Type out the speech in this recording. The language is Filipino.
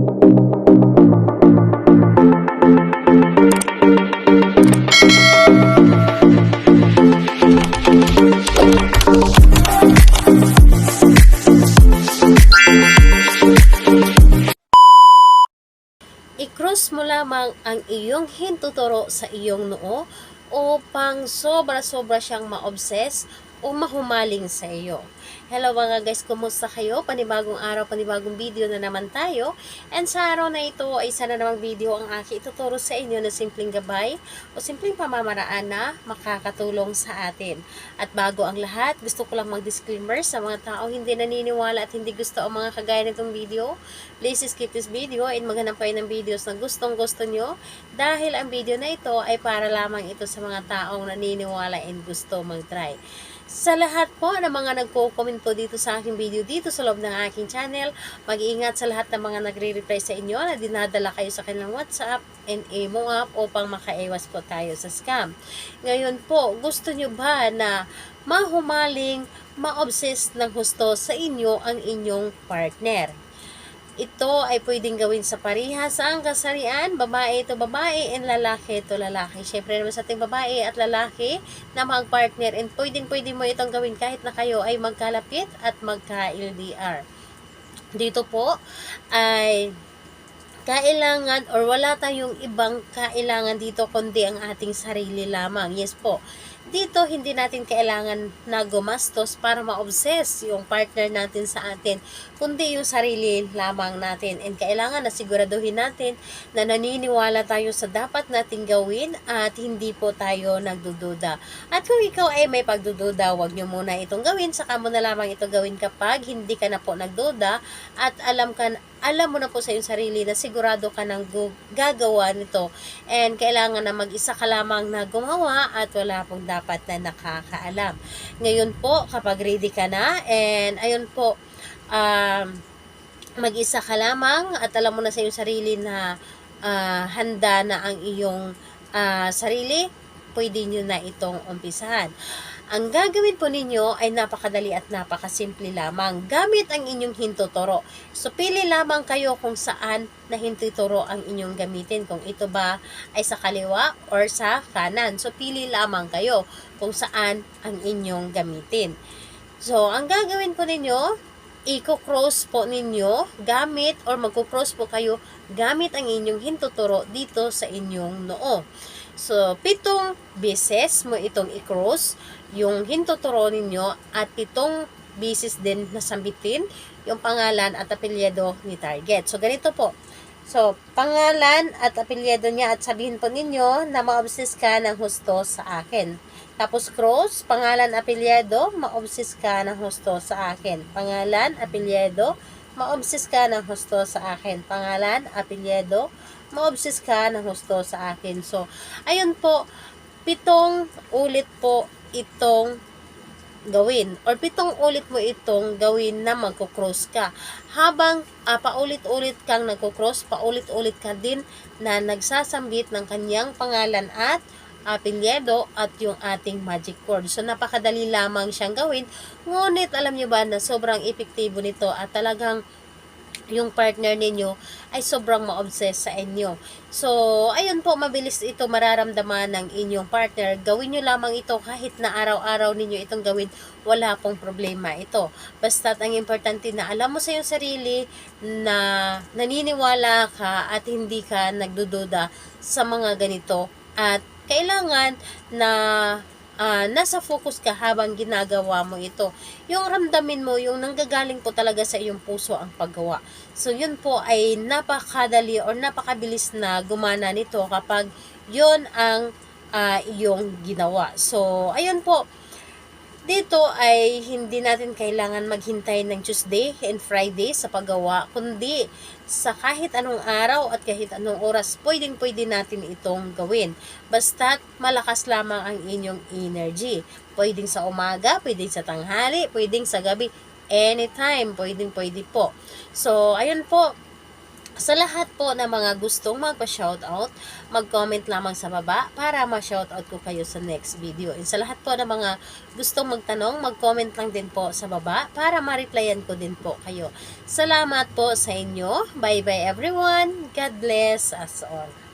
I-cross mo lamang ang iyong hintuturo sa iyong noo upang sobra-sobra siyang ma-obsess o mahumaling sa iyo. Hello mga guys, kumusta kayo? Panibagong araw, panibagong video na naman tayo. And sa araw na ito ay sana namang video ang aking ituturo sa inyo na simpleng gabay o simpleng pamamaraan na makakatulong sa atin. At bago ang lahat, gusto ko lang mag-disclaimer sa mga tao hindi naniniwala at hindi gusto ang mga kagaya nitong video. Please skip this video and maghanap kayo ng videos na gustong gusto nyo dahil ang video na ito ay para lamang ito sa mga taong naniniwala and gusto mag-try. Sa lahat po ng mga nagko-comment po dito sa aking video dito sa loob ng aking channel, mag-iingat sa lahat ng mga nagre-reply sa inyo na dinadala kayo sa kanilang WhatsApp and Imo app upang makaiwas po tayo sa scam. Ngayon po, gusto nyo ba na mahumaling, ma-obsess ng husto sa inyo ang inyong partner? Ito ay pwedeng gawin sa parehas ang kasarian, babae ito babae and lalaki ito lalaki. Syempre naman sa ating babae at lalaki na mag-partner and pwedeng mo itong gawin kahit na kayo ay magkalapit at magka-LDR. Dito po ay kailangan or wala tayong ibang kailangan dito kundi ang ating sarili lamang. Yes po. Dito, hindi natin kailangan na gumastos para ma-obsess yung partner natin sa atin, kundi yung sarili lamang natin. And kailangan na siguraduhin natin na naniniwala tayo sa dapat nating gawin at hindi po tayo nagdududa. At kung ikaw ay may pagdududa, huwag nyo muna itong gawin. Saka mo na lamang ito gawin kapag hindi ka na po nagduda at alam mo na po sa iyong sarili na sigurado ka nang gagawa nito. And kailangan na mag-isa ka lamang na gumawa at wala pong dapat na nakakaalam. Ngayon po, kapag ready ka na, and ayun po, mag-isa ka lamang at alam mo na sa iyong sarili na handa na ang iyong sarili, pwede nyo na itong umpisahan. Ang gagawin po ninyo ay napakadali at napakasimple lamang. Gamit ang inyong hintuturo. So, pili lamang kayo kung saan na hintuturo ang inyong gamitin. Kung ito ba ay sa kaliwa or sa kanan. So, pili lamang kayo kung saan ang inyong gamitin. So, ang gagawin po ninyo, i-cross po ninyo gamit or magko-cross po kayo gamit ang inyong hintuturo dito sa inyong noo. So, 7 beses mo itong i-cross yung hintuturo ninyo at 7 beses din nasambitin yung pangalan at apelyido ni target. So, ganito po. So, pangalan at apelyido niya at sabihin po ninyo na ma-obsess ka ng husto sa akin. Tapos cross, pangalan, apelyido, ma-obsess ka ng husto sa akin. Pangalan, apelyido, ma-obsess ka ng husto sa akin. Pangalan, apelyido, ma-obsess ka ng husto sa akin. So, ayun po, 7 ulit po itong gawin. Or 7 ulit mo itong gawin na magko-cross ka. Habang paulit-ulit kang nagko-cross, paulit-ulit ka din na nagsasambit ng kanyang pangalan at apelyido at yung ating magic word. So, napakadali lamang siyang gawin. Ngunit, alam nyo ba na sobrang epektibo nito at talagang yung partner ninyo ay sobrang ma-obsess sa inyo. So, ayun po, mabilis ito mararamdaman ng inyong partner. Gawin nyo lamang ito kahit na araw-araw ninyo itong gawin. Wala pong problema ito. Basta't ang importante na alam mo sa iyong sarili na naniniwala ka at hindi ka nagdududa sa mga ganito. At kailangan na nasa focus ka habang ginagawa mo ito. Yung ramdamin mo, yung nanggagaling po talaga sa iyong puso ang paggawa. So, yun po ay napakadali or napakabilis na gumana nito kapag yun ang iyong ginawa. So, ayun po. Dito ay hindi natin kailangan maghintay ng Tuesday and Friday sa paggawa, kundi sa kahit anong araw at kahit anong oras, pwede natin itong gawin. Basta't malakas lamang ang inyong energy. Pwedeng sa umaga, pwedeng sa tanghali, pwedeng sa gabi, anytime, pwede po. So, ayun po. Sa lahat po ng mga gustong magpa-shoutout, mag-comment lamang sa baba para ma-shoutout ko kayo sa next video. And sa lahat po ng mga gustong magtanong, mag-comment lang din po sa baba para ma-replyan ko din po kayo. Salamat po sa inyo. Bye-bye everyone. God bless us all.